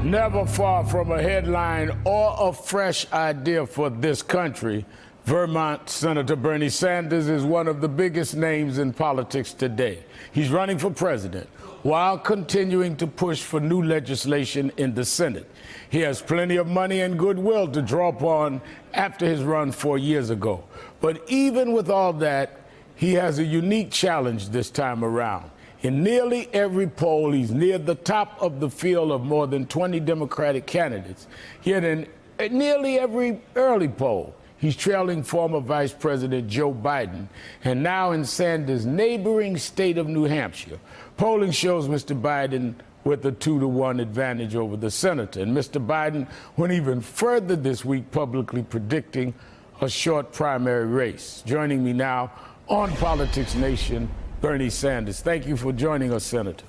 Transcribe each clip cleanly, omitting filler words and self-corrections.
Never far from a headline or a fresh idea for this country, Vermont Senator Bernie Sanders is one of the biggest names in politics today. He's running for president while continuing to push for new legislation in the Senate. He has plenty of money and goodwill to draw upon after his run 4 years ago. But even with all that, he has a unique challenge this time around. In nearly every poll, he's near the top of the field of more than 20 Democratic candidates. Yet in nearly every early poll, he's trailing former Vice President Joe Biden. And now in Sanders' neighboring state of New Hampshire, polling shows Mr. Biden with a 2-to-1 advantage over the senator. And Mr. Biden went even further this week, publicly predicting a short primary race. Joining me now on Politics Nation, Bernie Sanders. Thank you for joining us, Senator.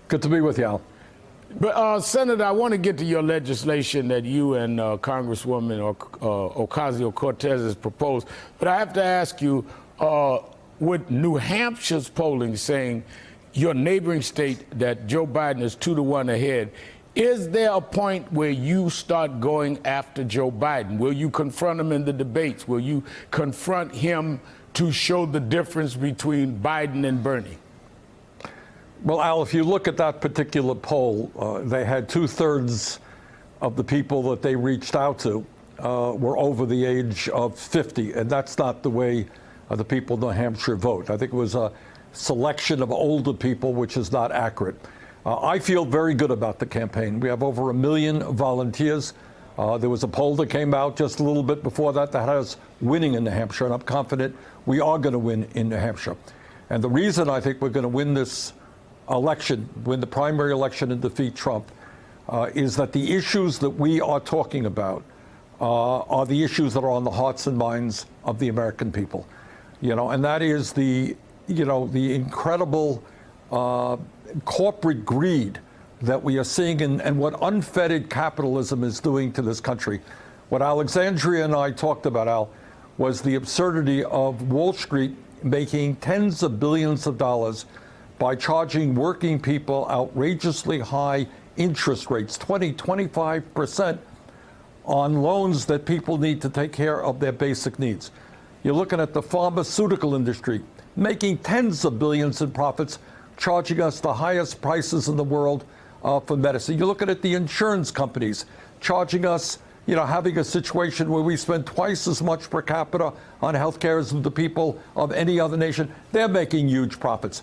Good to be with you, Al. But, Senator, I want to get to your legislation that you and Congresswoman Ocasio-Cortez has proposed. But I have to ask you, with New Hampshire's polling saying your neighboring state that Joe Biden is 2-to-1 ahead, is there a point where you start going after Joe Biden? Will you confront him in the debates? Will you confront him to show the difference between Biden and Bernie? Well, Al, if you look at that particular poll, they had 2/3 of the people that they reached out to were over the age of 50, and that's not the way the people in New Hampshire vote. I think it was a selection of older people, which is not accurate. I feel very good about the campaign. We have over 1 million volunteers. There was a poll that came out just a little bit before that that had us winning in New Hampshire, and I'm confident we are going to win in New Hampshire. And the reason I think we're going to win this election, win the primary election and defeat Trump, is that the issues that we are talking about are the issues that are on the hearts and minds of the American people. And that is the incredible corporate greed that we are seeing and what unfettered capitalism is doing to this country. What Alexandria and I talked about, Al, was the absurdity of Wall Street making tens of billions of dollars by charging working people outrageously high interest rates, 20-25% on loans that people need to take care of their basic needs. You're looking at the pharmaceutical industry making tens of billions in profits, charging us the highest prices in the world for medicine. You're looking at the insurance companies charging us, having a situation where we spend twice as much per capita on health care as the people of any other nation. They're making huge profits.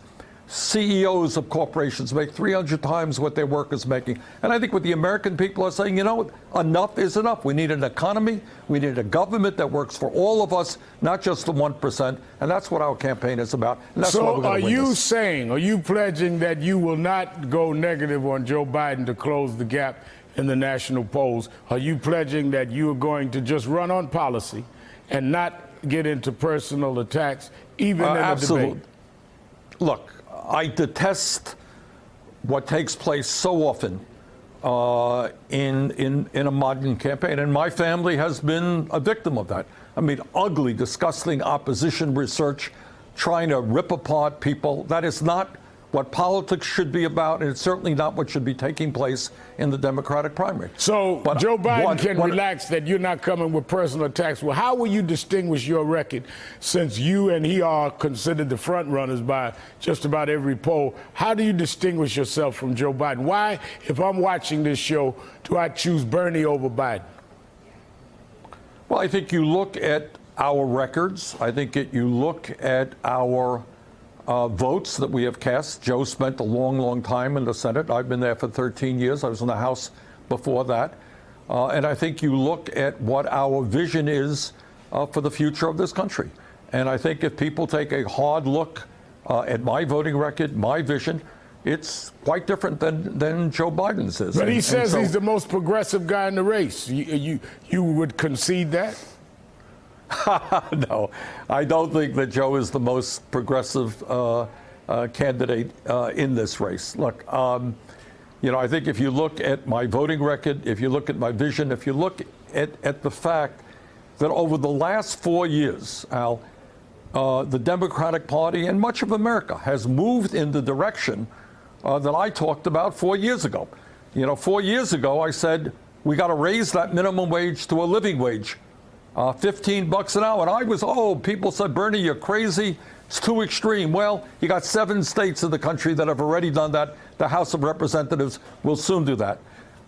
CEOs of corporations make 300 times what their workers are making. And I think what the American people are saying, enough is enough. We need an economy. We need a government that works for all of us, not just the 1%. And that's what our campaign is about. And that's why we're going to win this. Are you pledging that you will not go negative on Joe Biden to close the gap in the national polls? Are you pledging that you are going to just run on policy and not get into personal attacks, even in a debate? Look, I detest what takes place so often in a modern campaign, and my family has been a victim of that. I mean, ugly, disgusting opposition research, trying to rip apart people. That is not what politics should be about, and it's certainly not what should be taking place in the Democratic primary. So Joe Biden can relax that you're not coming with personal attacks. Well, how will you distinguish your record, since you and he are considered the front runners by just about every poll? How do you distinguish yourself from Joe Biden? Why, if I'm watching this show, do I choose Bernie over Biden? Well, I think you look at our records. I think you look at our votes that we have cast. Joe spent a long, long time in the Senate. I've been there for 13 years. I was in the House before that. And I think you look at what our vision is for the future of this country. And I think if people take a hard look at my voting record, my vision, it's quite different than Joe Biden's is. But he says he's the most progressive guy in the race. You would concede that? No, I don't think that Joe is the most progressive candidate in this race. Look, I think if you look at my voting record, if you look at my vision, if you look at the fact that over the last 4 years, Al, the Democratic Party and much of America has moved in the direction that I talked about 4 years ago. You know, 4 years ago, I said, we got to raise that minimum wage to a living wage, $15 an hour. And I was, people said, Bernie, you're crazy. It's too extreme. Well, you got 7 states in the country that have already done that. The House of Representatives will soon do that.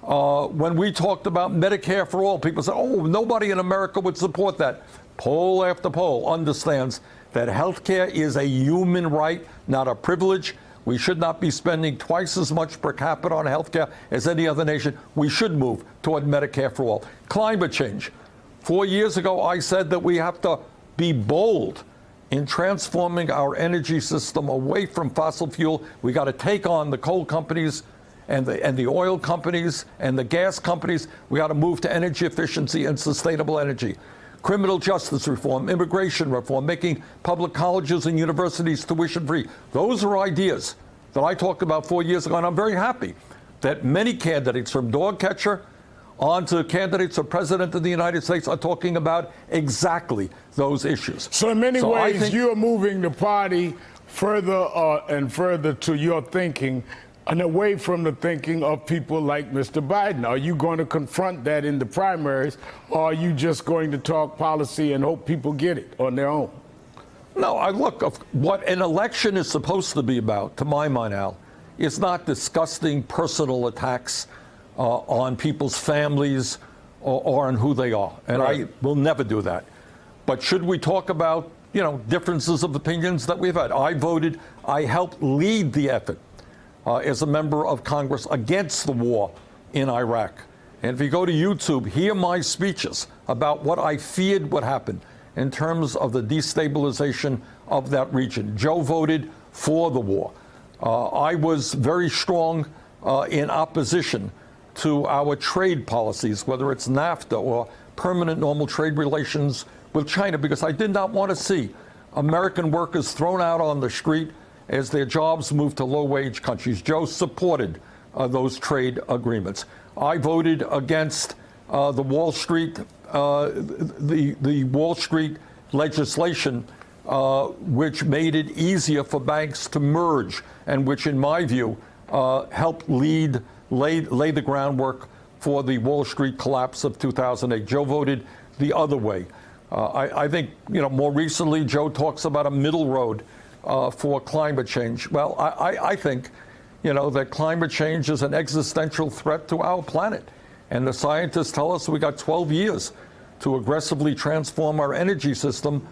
When we talked about Medicare for all, people said, nobody in America would support that. Poll after poll understands that health care is a human right, not a privilege. We should not be spending twice as much per capita on health care as any other nation. We should move toward Medicare for all. Climate change. 4 years ago, I said that we have to be bold in transforming our energy system away from fossil fuel. We got to take on the coal companies and the oil companies and the gas companies. We got to move to energy efficiency and sustainable energy. Criminal justice reform, immigration reform, making public colleges and universities tuition-free. Those are ideas that I talked about 4 years ago, and I'm very happy that many candidates, from dog catcher on to candidates for president of the United States, are talking about exactly those issues. So in many ways, you're moving the party further and further to your thinking and away from the thinking of people like Mr. Biden. Are you going to confront that in the primaries, or are you just going to talk policy and hope people get it on their own? No, I look, what an election is supposed to be about, to my mind, Al, is not disgusting personal attacks on people's families or on who they are. And right. I will never do that. But should we talk about, differences of opinions that we've had? I helped lead the effort as a member of Congress against the war in Iraq. And if you go to YouTube, hear my speeches about what I feared would happen in terms of the destabilization of that region. Joe voted for the war. I was very strong in opposition to our trade policies, whether it's NAFTA or permanent normal trade relations with China, because I did not want to see American workers thrown out on the street as their jobs moved to low-wage countries. Joe supported those trade agreements. I voted against the Wall Street legislation, which made it easier for banks to merge, and which, in my view, helped lay the groundwork for the Wall Street collapse of 2008. Joe voted the other way. I think, more recently, Joe talks about a middle road for climate change. Well, I think, that climate change is an existential threat to our planet. And the scientists tell us we got 12 years to aggressively transform our energy system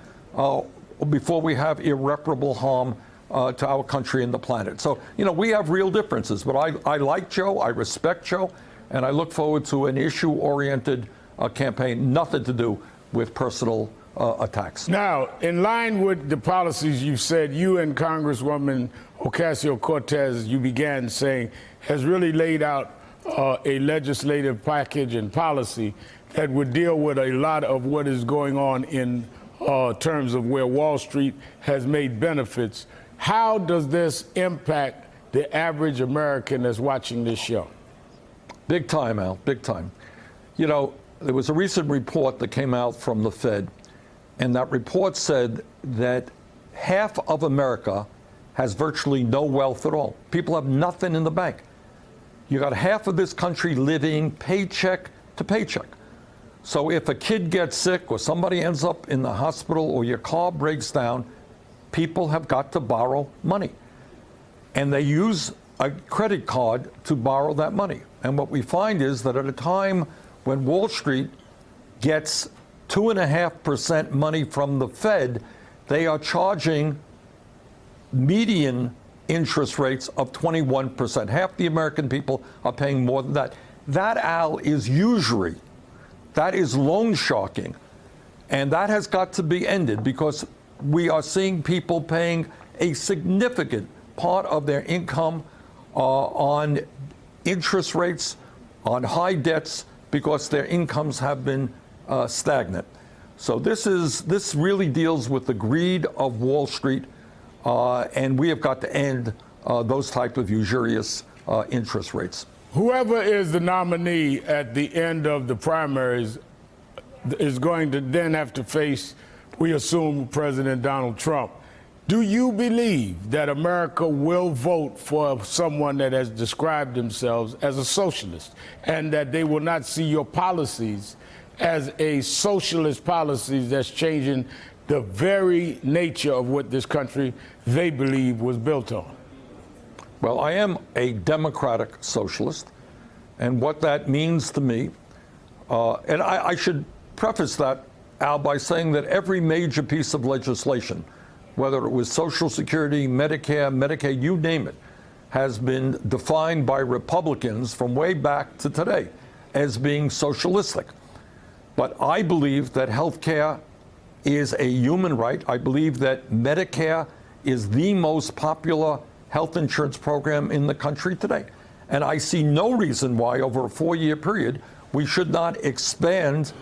before we have irreparable harm to our country and the planet. So, we have real differences, but I like Joe, I respect Joe, and I look forward to an issue-oriented campaign, nothing to do with personal attacks. Now, in line with the policies you've said, you and Congresswoman Ocasio-Cortez, you began saying, has really laid out a legislative package and policy that would deal with a lot of what is going on in terms of where Wall Street has made benefits. How does this impact the average American that's watching this show? Big time, Al, big time. There was a recent report that came out from the Fed, and that report said that half of America has virtually no wealth at all. People have nothing in the bank. You got half of this country living paycheck to paycheck. So if a kid gets sick or somebody ends up in the hospital or your car breaks down, people have got to borrow money. And they use a credit card to borrow that money. And what we find is that at a time when Wall Street gets 2.5% money from the Fed, they are charging median interest rates of 21%. Half the American people are paying more than that. That, Al, is usury. That is loan sharking. And that has got to be ended, because we are seeing people paying a significant part of their income on interest rates, on high debts, because their incomes have been stagnant. So this really deals with the greed of Wall Street, and we have got to end those type of usurious interest rates. Whoever is the nominee at the end of the primaries is going to then have to face, we assume, President Donald Trump. Do you believe that America will vote for someone that has described themselves as a socialist, and that they will not see your policies as a socialist policies that's changing the very nature of what this country they believe was built on? Well, I am a democratic socialist, and what that means to me, and I should preface that, Al, by saying that every major piece of legislation, whether it was Social Security, Medicare, Medicaid, you name it, has been defined by Republicans from way back to today as being socialistic. But I believe that health care is a human right. I believe that Medicare is the most popular health insurance program in the country today. And I see no reason why, over a 4-year period, we should not expand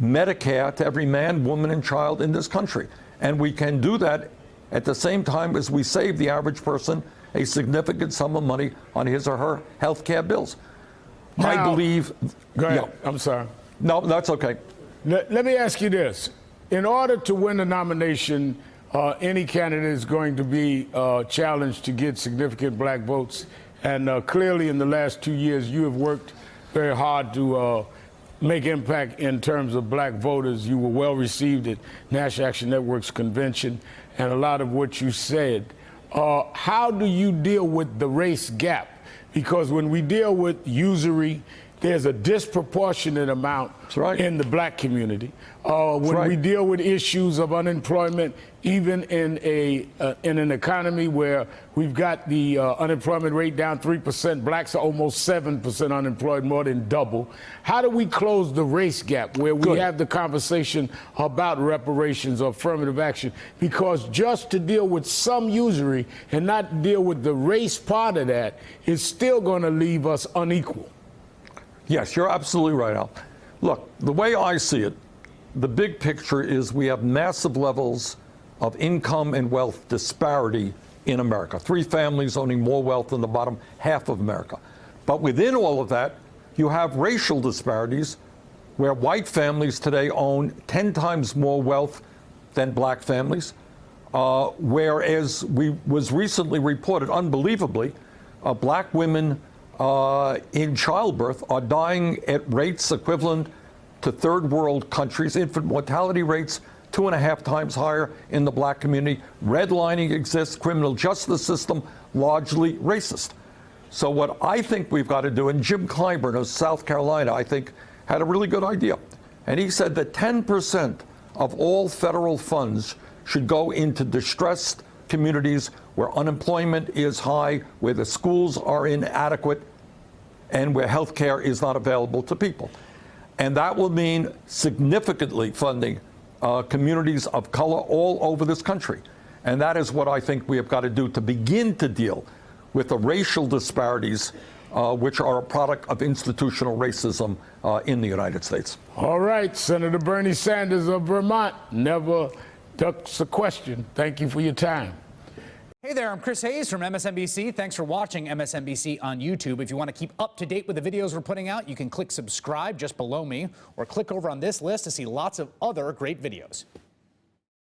Medicare to every man, woman, and child in this country. And we can do that at the same time as we save the average person a significant sum of money on his or her health care bills. Now, I believe... Go ahead. Yeah. I'm sorry. No, that's okay. Let me ask you this. In order to win a nomination, any candidate is going to be challenged to get significant black votes. And clearly in the last 2 years, you have worked very hard to make impact in terms of black voters. You were well received at National Action Network's convention, and a lot of what you said. How do you deal with the race gap? Because when we deal with usury, there's a disproportionate amount in the black community. When we deal with issues of unemployment, even in an economy where we've got the unemployment rate down 3%, blacks are almost 7% unemployed, more than double. How do we close the race gap where we have the conversation about reparations or affirmative action? Because just to deal with some usury and not deal with the race part of that is still going to leave us unequal. Yes, you're absolutely right, Al. Look, the way I see it, the big picture is we have massive levels of income and wealth disparity in America. 3 families owning more wealth than the bottom half of America. But within all of that, you have racial disparities where white families today own 10 times more wealth than black families, whereas was recently reported, unbelievably, black women in childbirth are dying at rates equivalent to third world countries. Infant mortality rates 2.5 times higher in the black community. Redlining exists, criminal justice system largely racist. So what I think we've got to do, and Jim Clyburn of South Carolina, I think, had a really good idea. And he said that 10% of all federal funds should go into distressed communities where unemployment is high, where the schools are inadequate, and where health care is not available to people. And that will mean significantly funding communities of color all over this country. And that is what I think we have got to do to begin to deal with the racial disparities which are a product of institutional racism in the United States. All right, Senator Bernie Sanders of Vermont never ducks a question. Thank you for your time. Hey there, I'm Chris Hayes from MSNBC. Thanks for watching MSNBC on YouTube. If you want to keep up to date with the videos we're putting out, you can click subscribe just below me or click over on this list to see lots of other great videos.